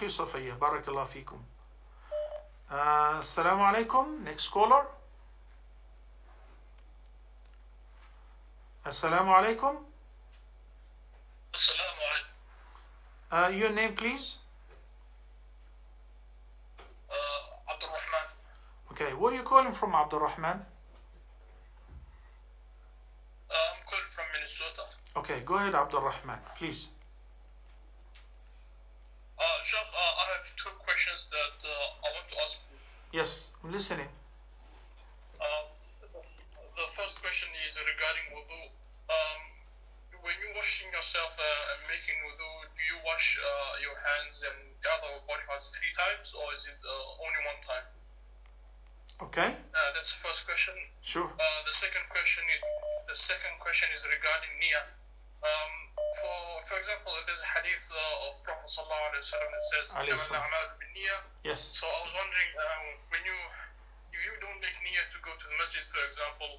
أخي صفية بارك الله فيكم. السلام عليكم. Next caller. السلام عليكم. السلام عليكم. Your name please. عبد الرحمن. Okay, where are you calling from, Abdul Rahman? I'm calling from Minnesota. Okay, go ahead, Abdul Rahman, please. Sheikh, I have two questions that I want to ask you. Yes, I'm listening. The first question is regarding wudu. When you're washing yourself and making wudu, do you wash your hands and the other body parts 3 times, or is it only 1 time? Okay. That's the first question. Sure. The second question is regarding niyyah. For example, there's a hadith of Prophet Sallallahu Alaihi Wasallam that says, Yes. So I was wondering, if you don't make niyyah to go to the masjid, for example,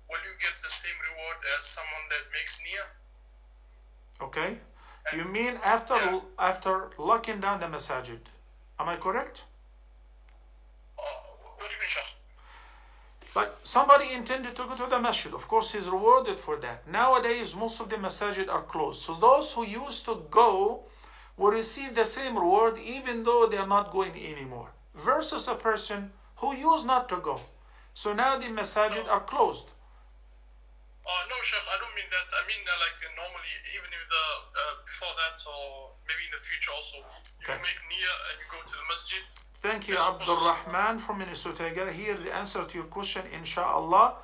will you get the same reward as someone that makes niyyah? Okay. You mean after locking down the masajid? Am I correct? What do you mean, Sheikh? Like somebody intended to go to the masjid, of course he's rewarded for that. Nowadays most of the masajid are closed, so those who used to go will receive the same reward even though they are not going anymore, versus a person who used not to go. So now the masajid are closed. No, Sheikh, I don't mean that. I mean like normally, even if before that or maybe in the future also, if you make niyyah and you go to the masjid. Thank you, Abdul Rahman from Minnesota. I gotta hear the answer to your question, inshallah,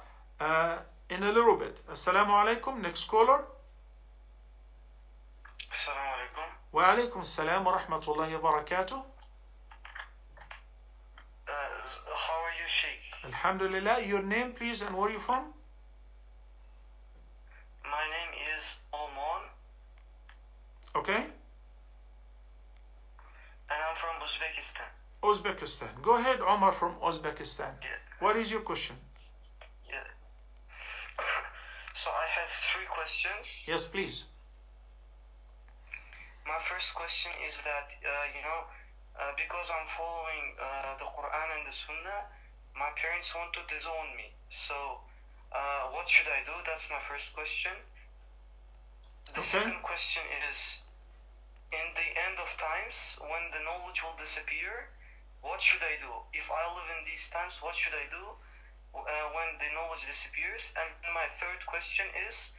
in a little bit. Assalamu alaikum. Next caller. Assalamu alaikum. Wa alaikum assalam wa rahmatullahi wa barakatuh. How are you, Sheikh? Alhamdulillah. Your name, please, and where are you from? My name is Oman. Okay. And I'm from Uzbekistan. Uzbekistan. Go ahead, Omar from Uzbekistan. Yeah. What is your question? Yeah. So I have 3 questions. Yes, please. My first question is that, because I'm following the Quran and the Sunnah, my parents want to disown me. So, what should I do? That's my first question. The second question is, in the end of times, when the knowledge will disappear, what should I do? If I live in these times, what should I do when the knowledge disappears? And my third question is,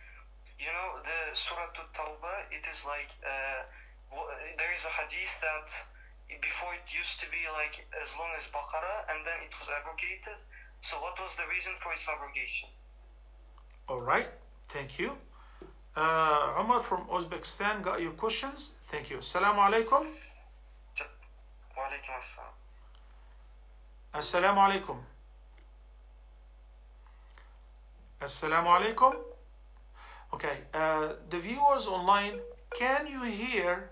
the Surah At-Tawbah, it is like, there is a hadith that before it used to be like as long as Baqarah, and then it was abrogated. So what was the reason for its abrogation? All right, thank you. Umar from Uzbekistan got your questions. Thank you. Assalamu alaikum. Wa alaikum assalam. Assalamu alaikum. Assalamu alaikum. Okay, the viewers online, can you hear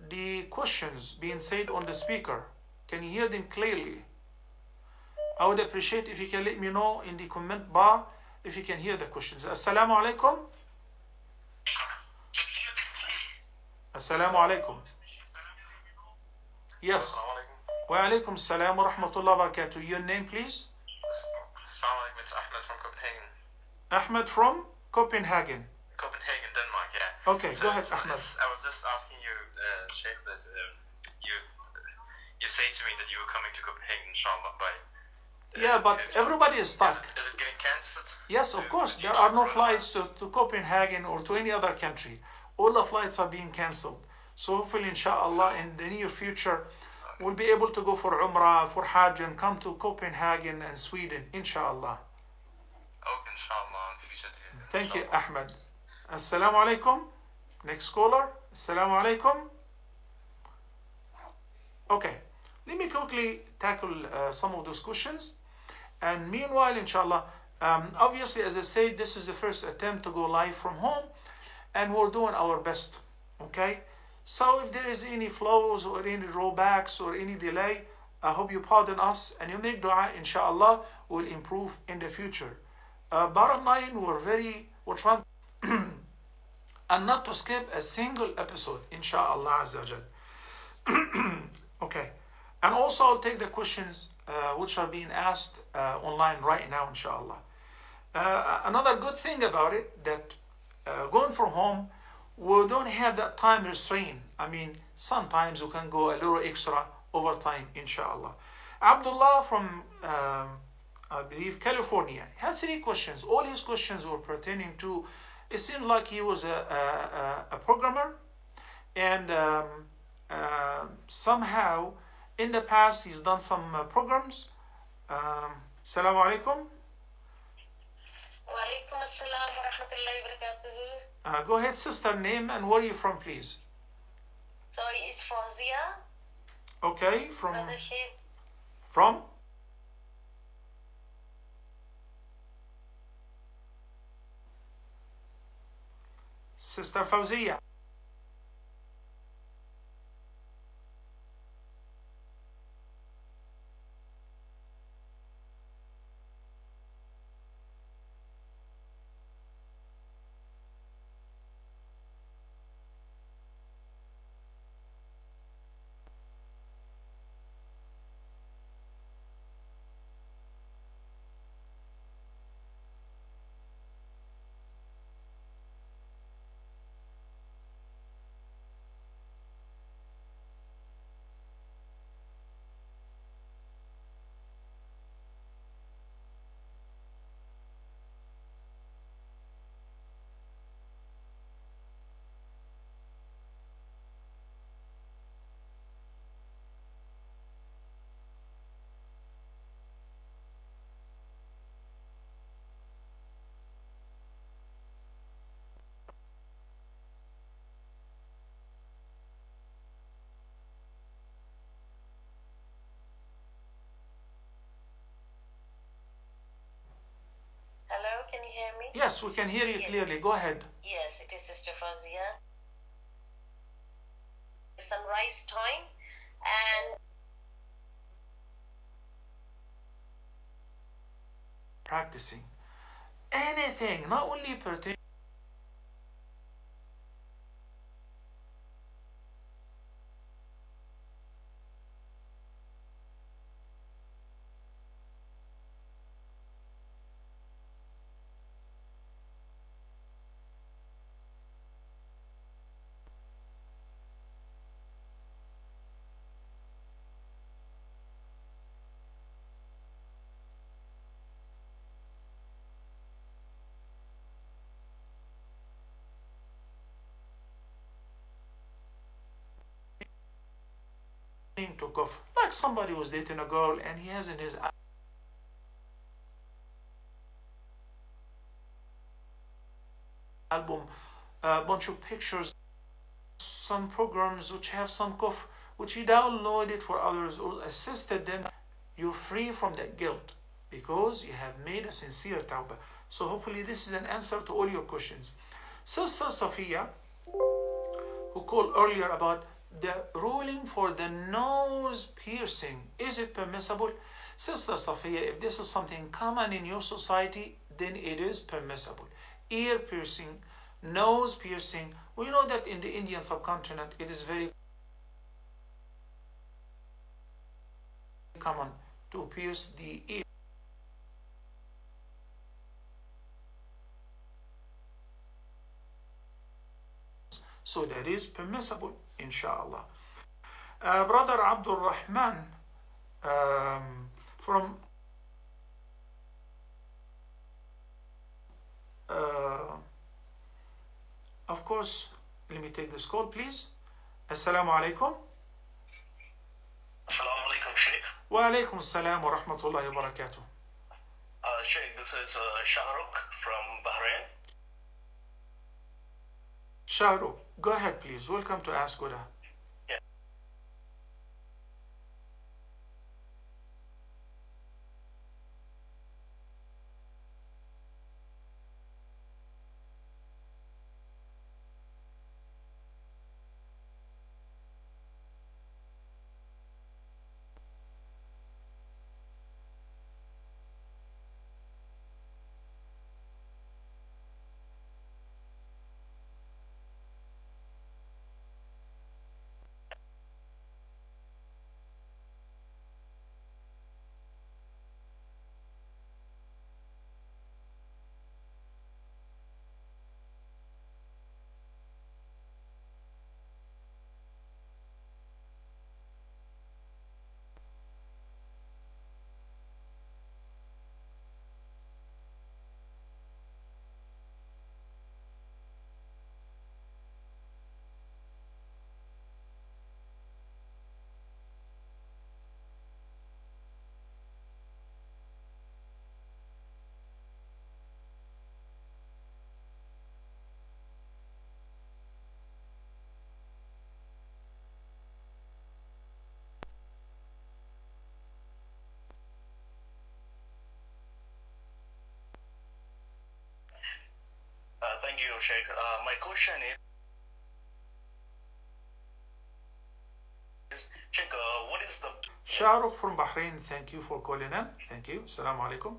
the questions being said on the speaker? Can you hear them clearly? I would appreciate if you can let me know in the comment bar if you can hear the questions. Assalamu alaikum. Assalamu alaikum. Yes. Wa alaikum assalam wa rahmatullahi wa barakatuh. Your name, please? Salah, it's Ahmed from Copenhagen. Ahmed from Copenhagen. Copenhagen, Denmark, yeah. Okay, go ahead, Ahmed. I was just asking you, Sheikh, that you say to me that you were coming to Copenhagen, inshallah, by... Yeah, but everybody is stuck. Is it getting cancelled? Yes, of course. There are no flights to Copenhagen or to any other country. All the flights are being cancelled. So hopefully, inshallah, in the near future, we'll be able to go for Umrah, for Hajj, and come to Copenhagen and Sweden, inshallah. Okay, inshallah, in future. Thank you, Ahmed. Assalamu alaikum. Next caller. Assalamu alaikum. Okay, let me quickly tackle some of those questions. And meanwhile, inshallah, obviously, as I said, this is the first attempt to go live from home, and we're doing our best, okay? So if there is any flaws or any drawbacks or any delay, I hope you pardon us and you make dua, inshallah, will improve in the future. Bottom line, we're trying and not to skip a single episode, inshallah azza jal. also I'll take the questions which are being asked online right now, inshallah. Another good thing about it that going from home, we don't have that time restraint. I mean, sometimes we can go a little extra overtime, inshallah. Abdullah from, I believe, California, had 3 questions. All his questions were pertaining to, it seems like he was a programmer, and somehow in the past he's done some programs. Assalamu alaikum. Walaikum assalam wa rahmatullahi wa barakatuh. Go ahead, sister, name and where are you from, please? Sorry, it's Fawzia. Okay, from Brother Sheikh. from Sister Fawzia. Hello, can you hear me? Yes, we can hear you clearly. Go ahead. Yes, it is Sister Fawzia. Sunrise time and Practicing anything, not only pertaining. To cough, like somebody was dating a girl and he has in his album a bunch of pictures, some programs which have some cough, which he downloaded for others or assisted them. You're free from that guilt because you have made a sincere tawbah. So hopefully this is an answer to all your questions. Sister Safiya, who called earlier about the ruling for the nose piercing, is it permissible? Sister Safiya, if this is something common in your society, then it is permissible. Ear piercing, nose piercing, we know that in the Indian subcontinent it is very common to pierce the ear. So that is permissible, inshallah. Brother Abdul Rahman from of course, let me take this call, please. Assalamu alaikum. Assalamu alaikum, Sheikh. Wa alaikum assalam wa rahmatullahi wa barakatuh. Sheikh, this is Shahrukh from Bahrain. Shahrukh, go ahead, please. Welcome to Ask Huda. Yeah. you, Sheikh. My question is, Sheikh, what is the... Shahrukh from Bahrain, thank you for calling in. Thank you. Assalamu alaikum.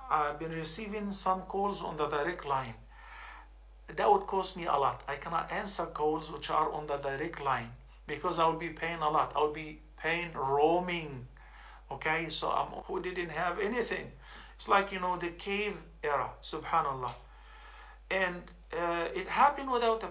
I've been receiving some calls on the direct line. That would cost me a lot. I cannot answer calls which are on the direct line because I would be paying a lot. I would be paying roaming. Okay, so who didn't have anything. It's like, the cave era, subhanallah. And it happened without a...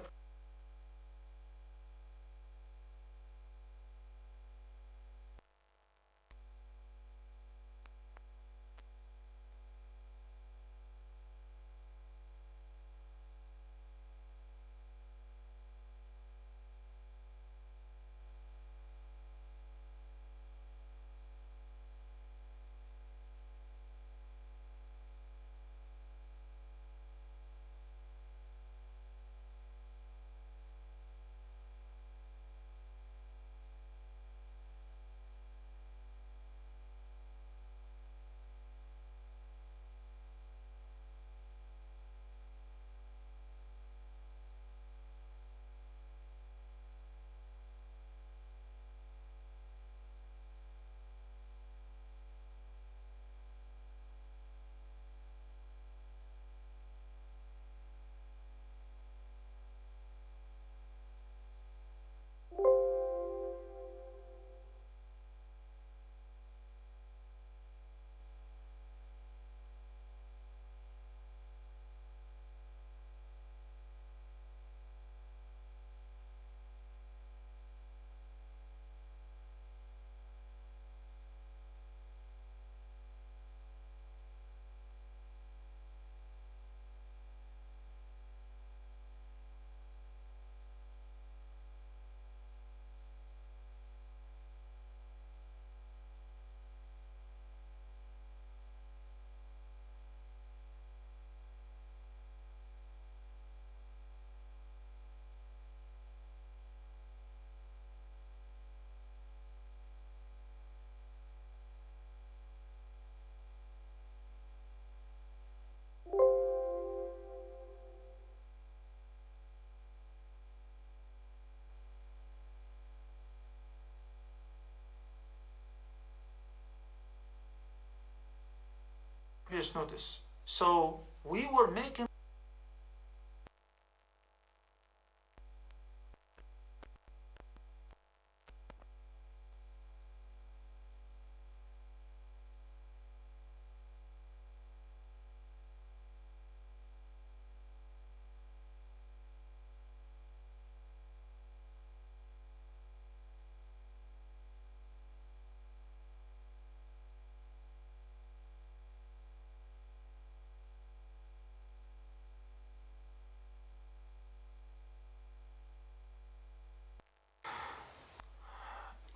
Previous notice. So we were making...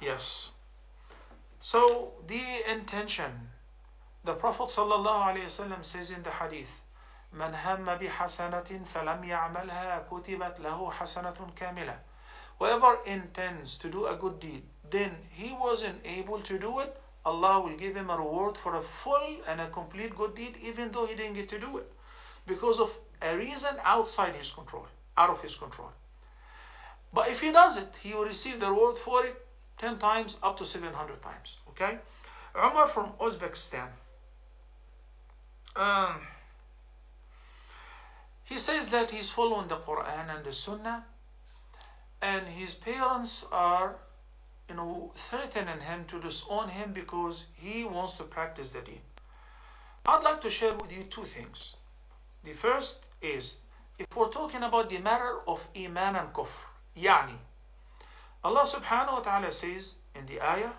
Yes. So the intention, the Prophet ﷺ says in the hadith, من هم بحسنة فلم يعملها كتبت له حسنة كاملة. Whoever intends to do a good deed, then he wasn't able to do it, Allah will give him a reward for a full and a complete good deed, even though he didn't get to do it, because of a reason outside his control, out of his control. But if he does it, he will receive the reward for it 10 times up to 700 times. Okay? Umar from Uzbekistan. He says that he's following the Quran and the Sunnah, and his parents are, threatening him to disown him because he wants to practice the deen. I'd like to share with you two things. The first is, if we're talking about the matter of Iman and Kufr, يعني, Allah subhanahu wa ta'ala says in the ayah,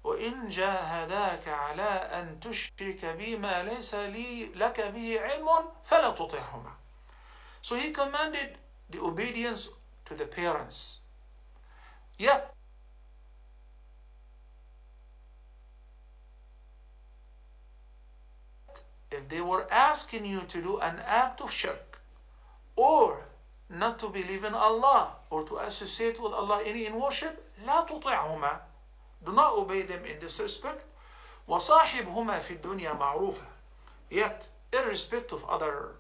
وَإِن جَاهَدَاكَ عَلَىٰ أَن تُشْرِكَ بِي مَا لَيْسَ لَكَ بِهِ عِلْمٌ فَلَا تُطِعْهُمَا. So he commanded the obedience to the parents. Yet, if they were asking you to do an act of shirk, or not to believe in Allah, or to associate with Allah any in worship, لا تطعهما. Do not obey them in this respect. وَصَاحِبْهُمَا فِي الدُّنْيَا مَعْرُوفًا. Yet, irrespective of other,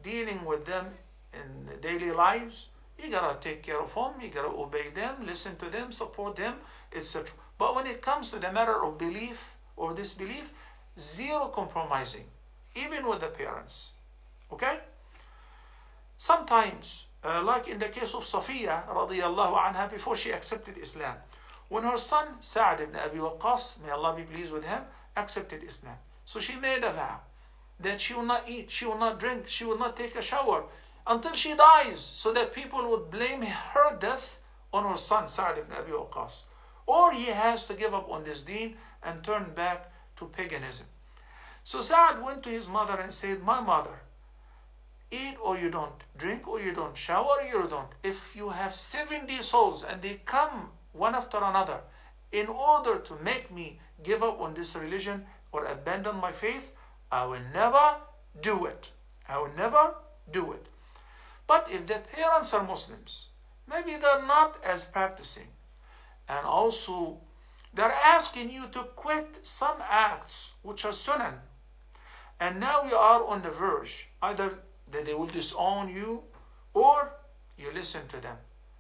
dealing with them in daily lives. You gotta take care of them, you gotta obey them, listen to them, support them, etc. But when it comes to the matter of belief or disbelief, zero compromising, even with the parents. Okay? Sometimes, like in the case of Safiya radiallahu anha, before she accepted Islam, when her son Sa'd ibn Abi Waqqas, may Allah be pleased with him, accepted Islam. So she made a vow that she will not eat, she will not drink, she will not take a shower until she dies, so that people would blame her death on her son Sa'd ibn Abi Waqqas. Or he has to give up on this deen and turn back to paganism. So Sa'd went to his mother and said, my mother, eat or you don't, drink or you don't, shower or you don't. If you have 70 souls and they come one after another in order to make me give up on this religion or abandon my faith, I will never do it. I will never do it. But if the parents are Muslims, maybe they're not as practicing, and also they're asking you to quit some acts which are sunnah, and now you are on the verge, either that they will disown you or you listen to them.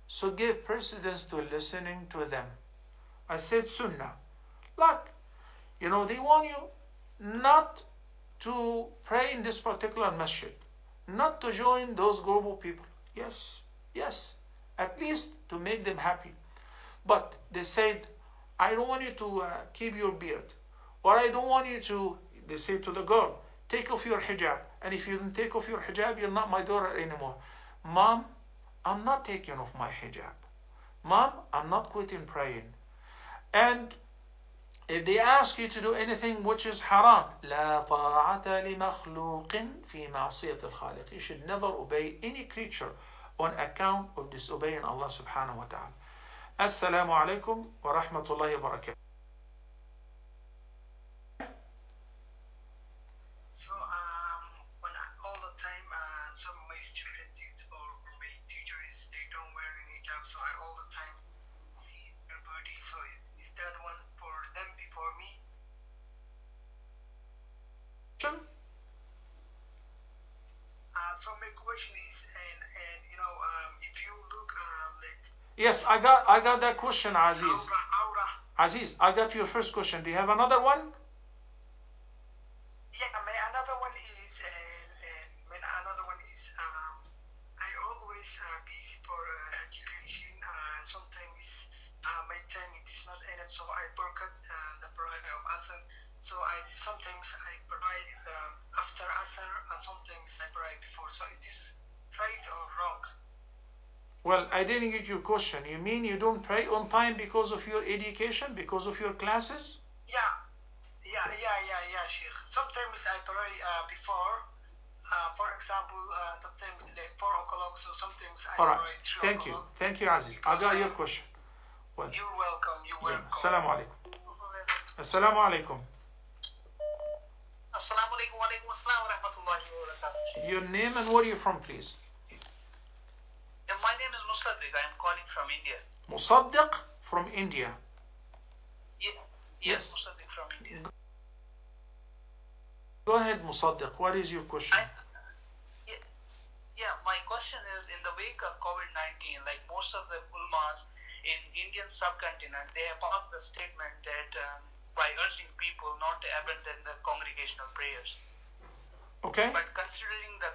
So give precedence to listening to them. I said sunnah. Like, they want you not to pray in this particular masjid, not to join those group of people. Yes, at least to make them happy. But they said, I don't want you to keep your beard, or I don't want you to, they say to the girl, take off your hijab, and if you don't take off your hijab, you're not my daughter anymore. Mom, I'm not taking off my hijab. Mom, I'm not quitting praying. And if they ask you to do anything which is haram, لا طاعة لمخلوق في معصية الخالق. You should never obey any creature on account of disobeying Allah subhanahu wa ta'ala. Assalamu alaikum wa rahmatullahi wa barakatuh. So, when all the time, some of my students or my teachers, they don't wear any hijab, so I all the time see their body. So, is that one for them before me? So my question is, and if you look like. Yes, I got that question, Aziz. Aura. Aziz, I got your first question. Do you have another one? Yeah, my another one is, another one is, I always busy for education. Sometimes my time it is not enough, so I forget the prayer of Asr. So sometimes I pray after Asr, and sometimes I pray before. So it is right or wrong? Well, I didn't get your question. You mean you don't pray on time because of your education, because of your classes? Yeah, Sheikh. Sometimes I pray before. For example, sometimes like 4 o'clock. So sometimes I pray 3 o'clock. Thank you, Aziz. I got your question. Well, you're welcome. Assalamu alaikum. Assalamu alaikum. Assalamu alaikum wa alaikum assalam wa rahmatullahi wa barakatuh. Your name and where are you from, please? My name is Musaddiq. I am calling from India. Musaddiq from India. Yes, Musaddiq from India. Go ahead, Musaddiq. What is your question? My question is, in the wake of COVID-19, like most of the ulmas in Indian subcontinent, they have passed the statement that by urging people not to abandon the congregational prayers. Okay. But considering the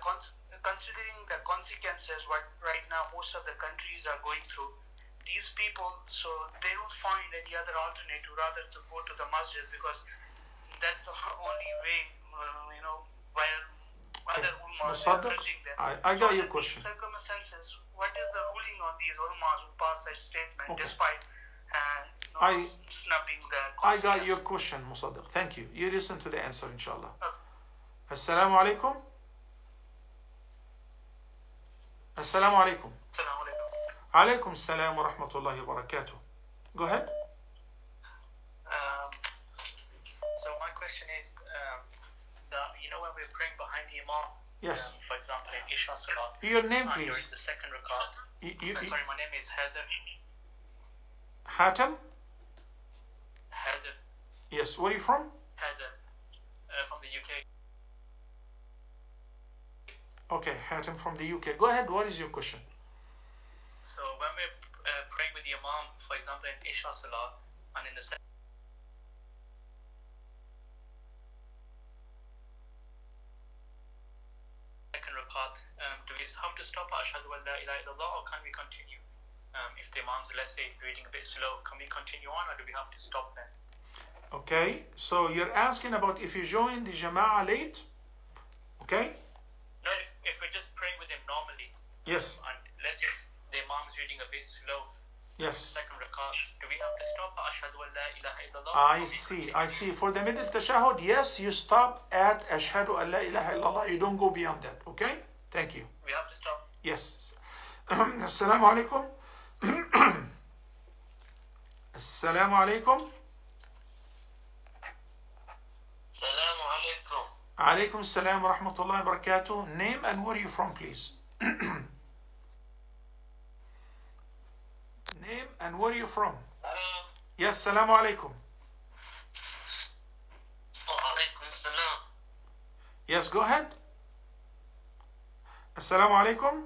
consequences what right now most of the countries are going through, these people, so they don't find any other alternative rather to go to the masjid, because that's the only way, while other ulmas are urging them. I got your question. In these circumstances, what is the ruling on these ulmas who pass such statement despite snubbing the consequences? I got your question, Musaddiq. Thank you. You listen to the answer, inshallah. Assalamu alaikum. Assalamu alaikum. Assalamu alaikum. Alaikum assalam wa rahmatullahi wa barakatuh. Go ahead. So my question is, when we're praying behind the imam, yes. For example, in Isha Salah. Your name, please. During the second rakat. Sorry, my name is Heather. Hatem? Heather. Yes. Where are you from? Heather. From the UK. Okay, Hatem from the UK. Go ahead. What is your question? So when we're praying with the Imam, for example, in Isha Salah, and in the second rakat, do we have to stop at Ashhadu an la ilaha illallah, or can we continue? If the Imam's, let's say, reading a bit slow, can we continue on, or do we have to stop then? Okay, so you're asking about if you join the Jama'ah late? Okay? No, if we're just praying with him normally, Yes. and let's say the Imam's reading a bit slow, Yes. second rakat, do we have to stop at Ashhadu an la ilaha illallah? I see. For the middle tashahhud, yes, you stop at Ashhadu an la ilaha illallah. You don't go beyond that. Okay? Thank you. We have to stop. Yes. Assalamu alaikum. Assalamu alaikum. Assalamu alaikum. Alaikum assalam wa rahmatullahi wa barakatuh. Name and where are you from, please? Name and where are you from? Yes, assalamu alaikum. Alaikum salam. Yes, go ahead. Assalamu alaikum.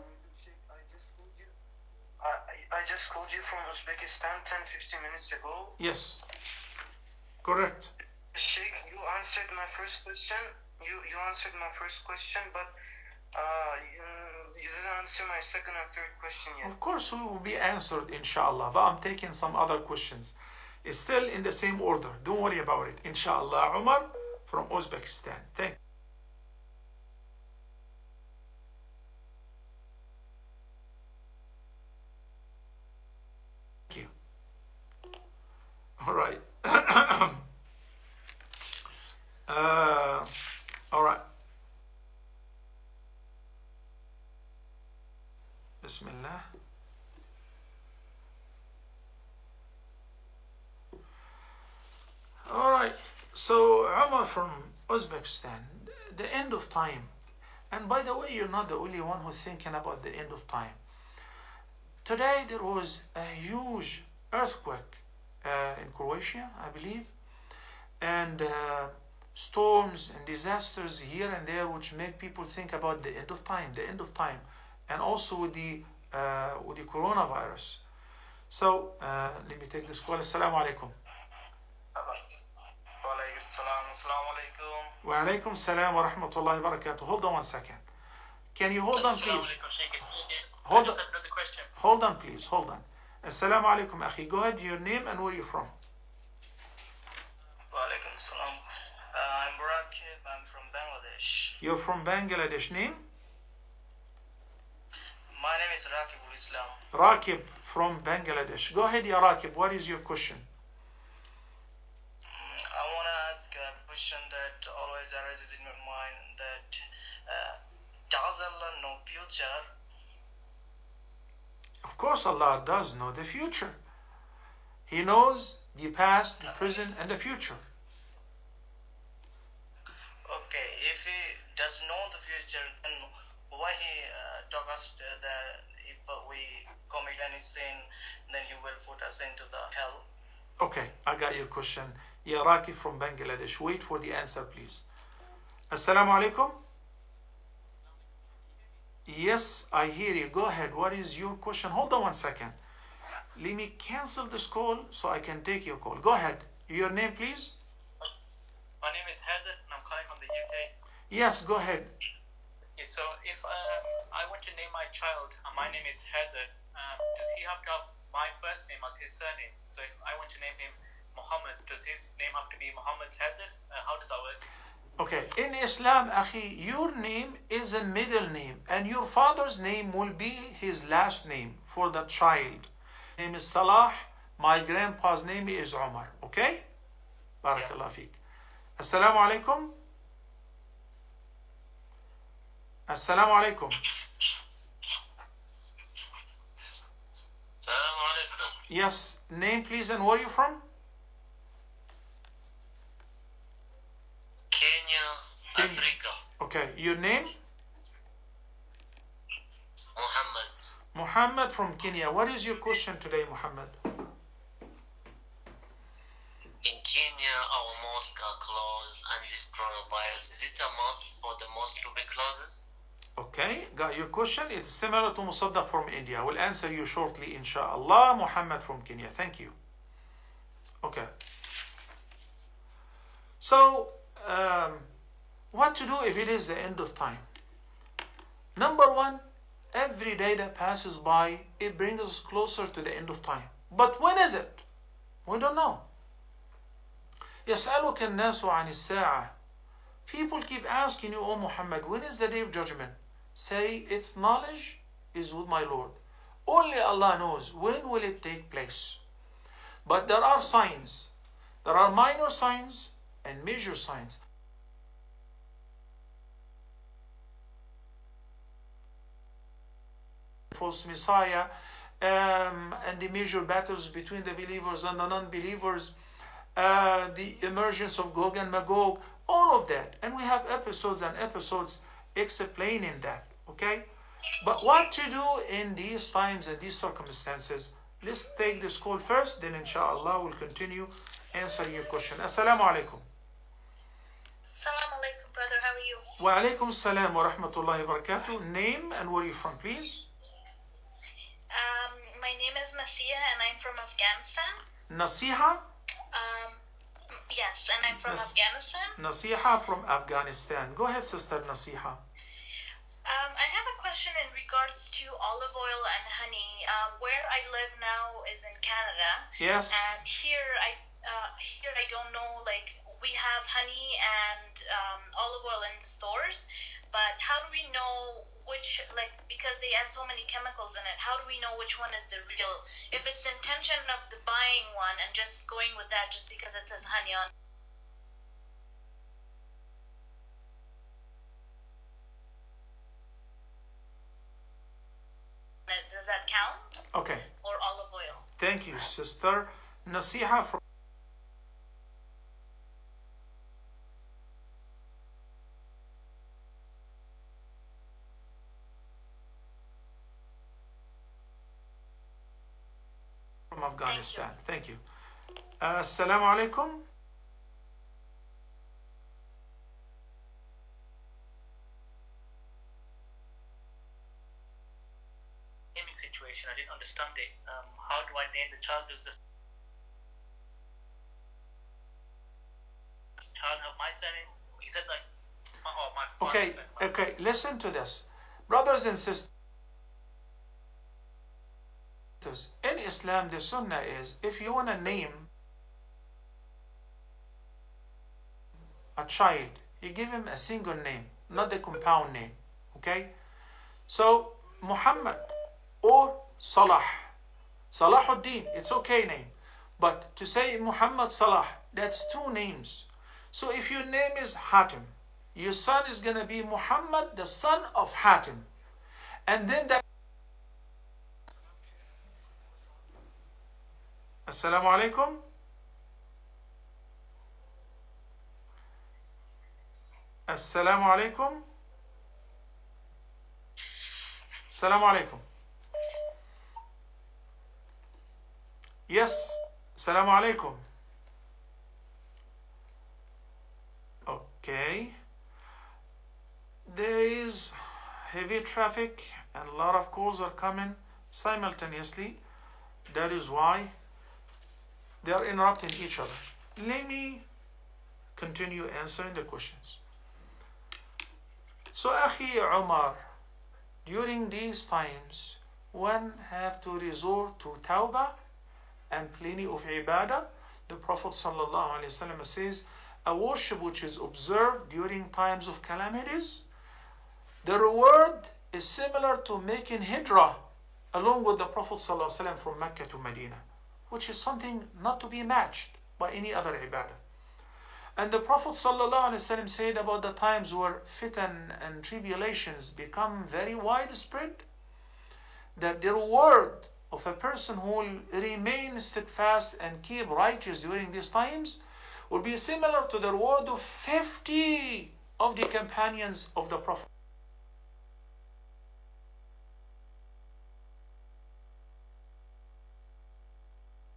I just called you from Uzbekistan 10-15 minutes ago. Yes, correct. Sheikh, you answered my first question. You answered my first question, but you didn't answer my second and third question yet. Of course, we will be answered, inshallah. But I'm taking some other questions. It's still in the same order. Don't worry about it. Inshallah. Umar from Uzbekistan. Thank you. All right. All right. Bismillah. All right. So Umar from Uzbekistan, the end of time. And by the way, you're not the only one who's thinking about the end of time. Today there was a huge earthquake in Croatia, I believe, and storms and disasters here and there, which make people think about the end of time, and also with the coronavirus. So let me take this call. Assalamu alaikum. Wa alaikum salam wa rahmatullahi wa barakatuh. Hold on one second. Can you hold on, please? Hold on. Hold on, please. Hold on. Assalamu alaikum, akhi. Go ahead. Your name and where are you from? Wa alaikum salam. I'm Rakib. I'm from Bangladesh. You're from Bangladesh. Name? My name is Rakib Islam. Rakib from Bangladesh. Go ahead, ya Rakib. What is your question? I want to ask a question that always arises in my mind, that does Allah know future? Of course Allah does know the future. He knows the past, the present, and the future. Okay, if He does know the future, then why He taught us that if we commit any sin, then He will put us into the hell? Okay, I got your question. Ya Rakib from Bangladesh. Wait for the answer, please. Assalamu alaikum. Yes, I hear you. Go ahead. What is your question? Hold on one second. Let me cancel this call so I can take your call. Go ahead. Your name, please? My name is Heather, and I'm calling from the UK. Yes, go ahead. So if I want to name my child, and my name is Heather, does he have to have my first name as his surname? So if I want to name him Mohammad, does his name have to be Mohammad Heather? How does that work? Okay, in Islam, akhi, your name is a middle name, and your father's name will be his last name for the child. His name is Salah. My grandpa's name is Umar. Okay? Barakallah feek. Assalamu alaikum. Assalamu alaikum. Assalamu alaikum. Yes, name please, and where are you from? Kenya, Africa. Okay, your name? Mohammad. Mohammad from Kenya. What is your question today, Mohammad? In Kenya, our mosques are closed, and this coronavirus, is it a must for the mosque to be closed? Okay, got your question. It's similar to Musaddaq from India. We'll answer you shortly, inshallah. Muhammad from Kenya. Thank you. Okay. So, what to do if it is the end of time? Number one, every day that passes by, it brings us closer to the end of time. But when is it? We don't know. يسألك الناس عن الساعة. People keep asking you, oh Muhammad, when is the day of judgment? Say, its knowledge is with my Lord. Only Allah knows when will it take place. But there are signs. There are minor signs and major signs. False Messiah and the major battles between the believers and the non-believers, the emergence of Gog and Magog, all of that. And we have episodes and episodes explaining that, okay? But what to do in these times and these circumstances? Let's take this call first, then inshallah we'll continue answering your question. Assalamu alaikum. Assalamu alaikum, brother. How are you? Wa alaikum assalam wa rahmatullahi wa barakatuh. Name and where are you from, please? My name is Nasiha and I'm from Afghanistan. Nasiha? Yes, and I'm from Afghanistan. Nasiha from Afghanistan. Go ahead, Sister Nasiha. I have a question in regards to olive oil and honey. Where I live now is in Canada. Yes. And here I don't know, like, we have honey and olive oil in the stores, but how do we know which, like, because they add so many chemicals in it, how do we know which one is the real, if it's the intention of the buying one and just going with that just because it says honey on it, does that count? Okay. Or olive oil? Thank you, Sister Nasiha from Afghanistan. Thank you. Assalamu alaikum. Naming situation, I didn't understand it. How do I name the child? Does the child have my surname? Is it like my father's name? Okay, listen to this. Brothers and sisters, in Islam, the sunnah is, if you want to name a child, you give him a single name, not the compound name. Okay? So, Muhammad or Salah. Salahuddin, it's okay name. But to say Muhammad Salah, that's two names. So if your name is Hatim, your son is going to be Muhammad, the son of Hatim. And then that Assalamu alaikum. Assalamu alaikum. Assalamu alaikum. Yes. Assalamu alaikum. Okay. There is heavy traffic and a lot of calls are coming simultaneously. That is why they are interrupting each other. Let me continue answering the questions. So, Akhi Umar, during these times, one have to resort to tawbah and plenty of ibadah. The Prophet ﷺ says, a worship which is observed during times of calamities, the reward is similar to making hijrah along with the Prophet ﷺ from Mecca to Medina, which is something not to be matched by any other ibadah. And the Prophet ﷺ said about the times where fitan and tribulations become very widespread, that the reward of a person who will remain steadfast and keep righteous during these times will be similar to the reward of 50 of the companions of the Prophet.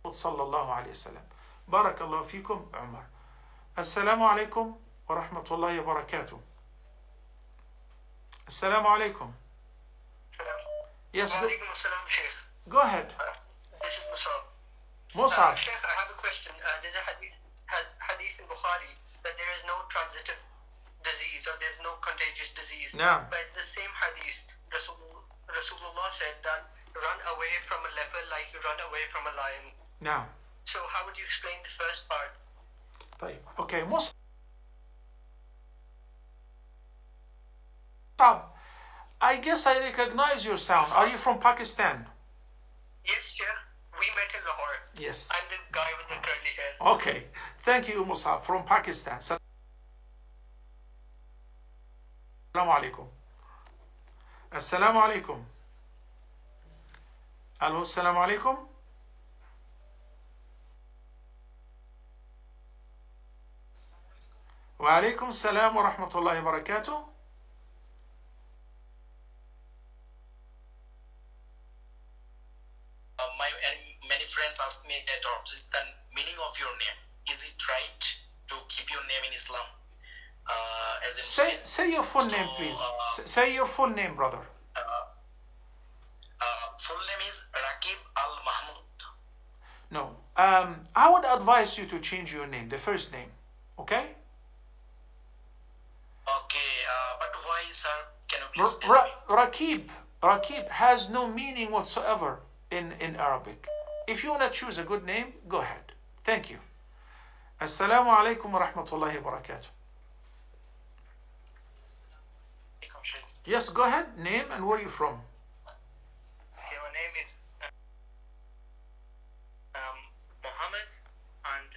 Sallallahu alayhi wa sallam. Barakallahu fikum, Umar. Assalamu alaikum wa rahmatullahi wa barakatuh. Assalamu alaikum. Yes, go, Walaikum assalam, Sheikh. go ahead. This is Musab. Musab. Sheikh, I have a question. There's a hadith in Bukhari that there is no transitive disease or there's no contagious disease. No. But in the same hadith, Rasulullah said that run away from a leper like you run away from a lion. No. So how would you explain the first part? طيب. Okay, Musab. I guess I recognize your sound. Are you from Pakistan? Yes, Sheikh. We met in Lahore. Yes. I'm the guy with the curly hair. Okay. Thank you, Musab, from Pakistan. Assalamu alaikum. Assalamu alaikum. Hello, assalamu alaikum. Wa alaikum assalam wa rahmatullahi wa barakatuh. Many friends ask me that what is the meaning of your name? Is it right to keep your name in Islam? As in Say your full name, please. Say your full name, brother. Full name is Rakib Al Mahmud. No. I would advise you to change your name, the first name. Okay? Okay, but why, sir? Can you please tell me? Rakib has no meaning whatsoever in Arabic. If you want to choose a good name, go ahead. Thank you. Assalamu alaikum wa rahmatullahi wa barakatuh. Yes, go ahead. Name and where are you from? Okay, my name is Mohammad, and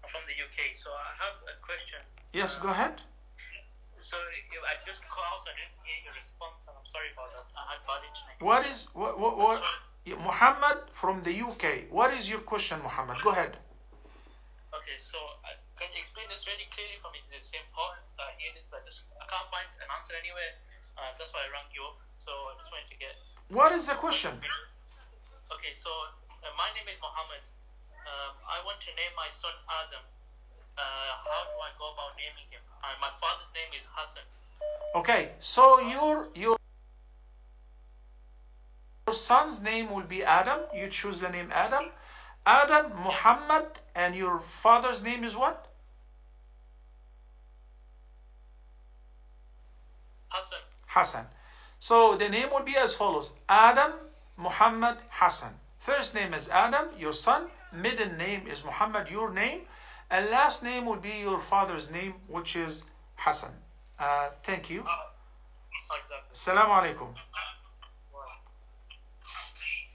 I'm from the UK. So I have a question. Yes, go ahead. So I just called, I didn't hear your response, and I'm sorry about that. I had bad internet. What Mohammad from the UK. What is your question, Mohammad? Go ahead. Okay, so can you explain this really clearly for me? It's important that I hear this, but I can't find an answer anywhere. That's why I rang you up. So I just wanted to get. What is the question? Okay, so my name is Mohammed. I want to name my son Adam. How do I go about naming him? My father's name is Hassan. Okay, so your son's name will be Adam. You choose the name Adam. Adam, Muhammad, and your father's name is what? Hassan. Hassan. So the name will be as follows: Adam, Muhammad, Hassan. First name is Adam, your son. Middle name is Muhammad, your name. And last name will be your father's name, which is Hassan. Thank you. Assalamu alaikum.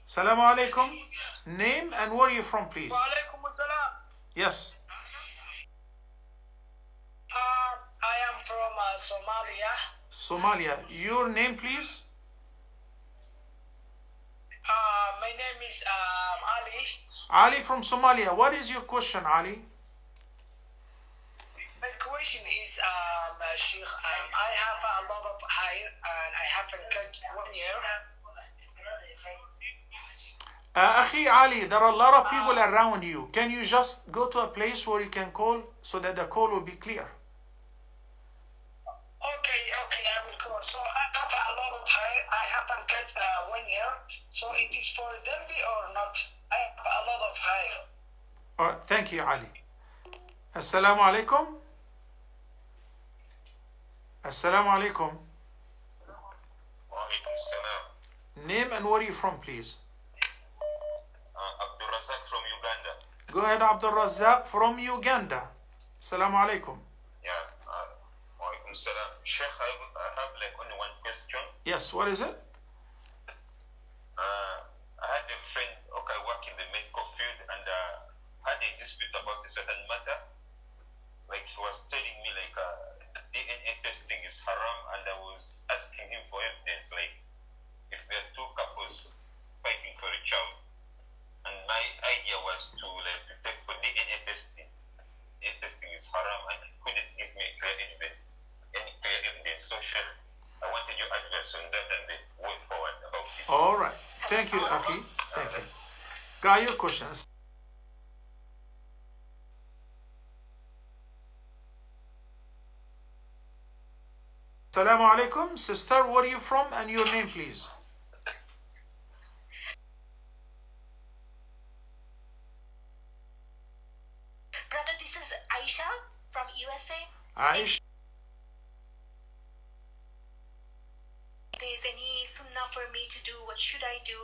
Assalamu alaikum. Name and where are you from, please? Yes. I am from Somalia. Somalia. Your name, please? My name is Ali. Ali from Somalia. What is your question, Ali? My question is, Sheikh, I have a lot of hair and I haven't cut 1 year. Akhi Ali, there are a lot of people around you. Can you just go to a place where you can call so that the call will be clear? Okay, I will call. So I have a lot of hair. I haven't cut 1 year. So it is for Delhi or not? I have a lot of hair. All right, thank you, Ali. Assalamu alaikum. Assalamu alaikum. Wa alaikum salam. Name and where are you from, please? Abdul Razak from Uganda. Go ahead, Abdul Razak from Uganda. Assalamu alaikum. Yeah. Wa alaikum salam. Sheikh, I have like only one question. Yes, what is it? I had a friend, okay, work in the medical field, and had a dispute about a certain matter. Like he was telling me like DNA testing is haram, and I was asking him for evidence, like if there are two couples fighting for a child, and my idea was to like to take for DNA testing. DNA testing is haram, and he couldn't give me any clear evidence. So, Sheikh, I wanted your advice on that and the way forward about it. All right. Thank you, Akhi. Thank you. Got your questions. Assalamu alaikum. Sister, where are you from and your name, please? Brother, this is Aisha from USA. Aisha. If there's any sunnah for me to do, what should I do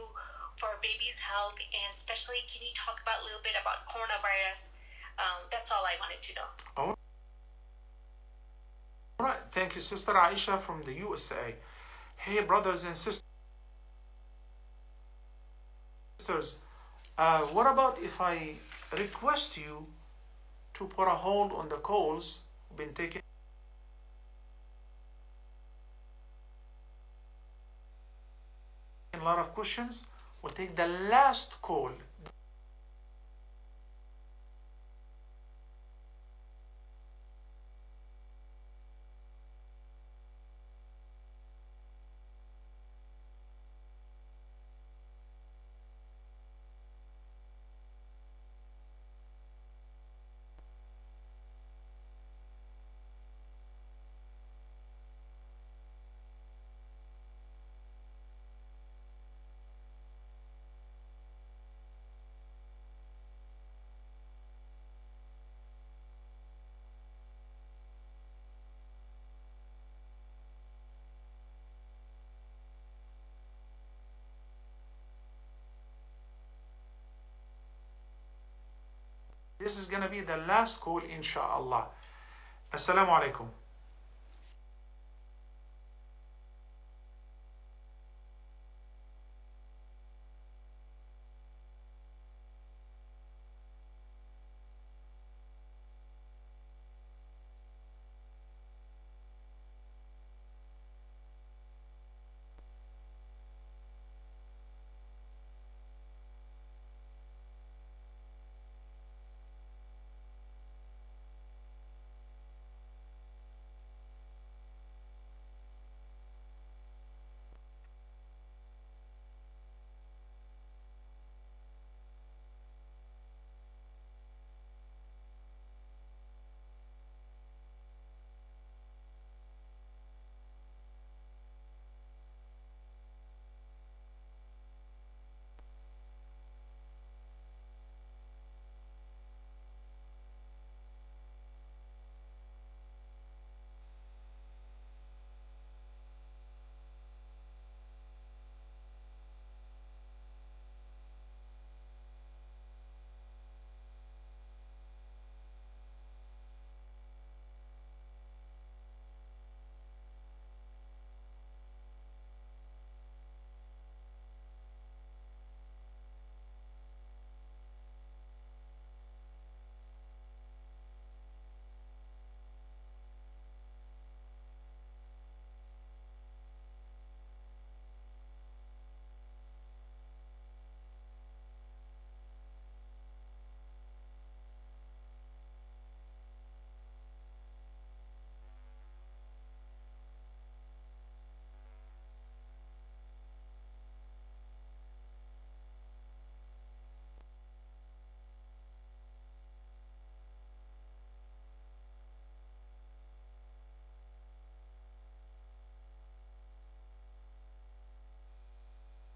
for baby's health? And especially, can you talk about a little bit about coronavirus? That's all I wanted to know. All right. Thank you, Sister Aisha from the USA. Hey, brothers and sisters. What about if I request you to put a hold on the calls been taken? A lot of questions. We'll take the last call. This is going to be the last call, inshallah. Assalamu alaikum.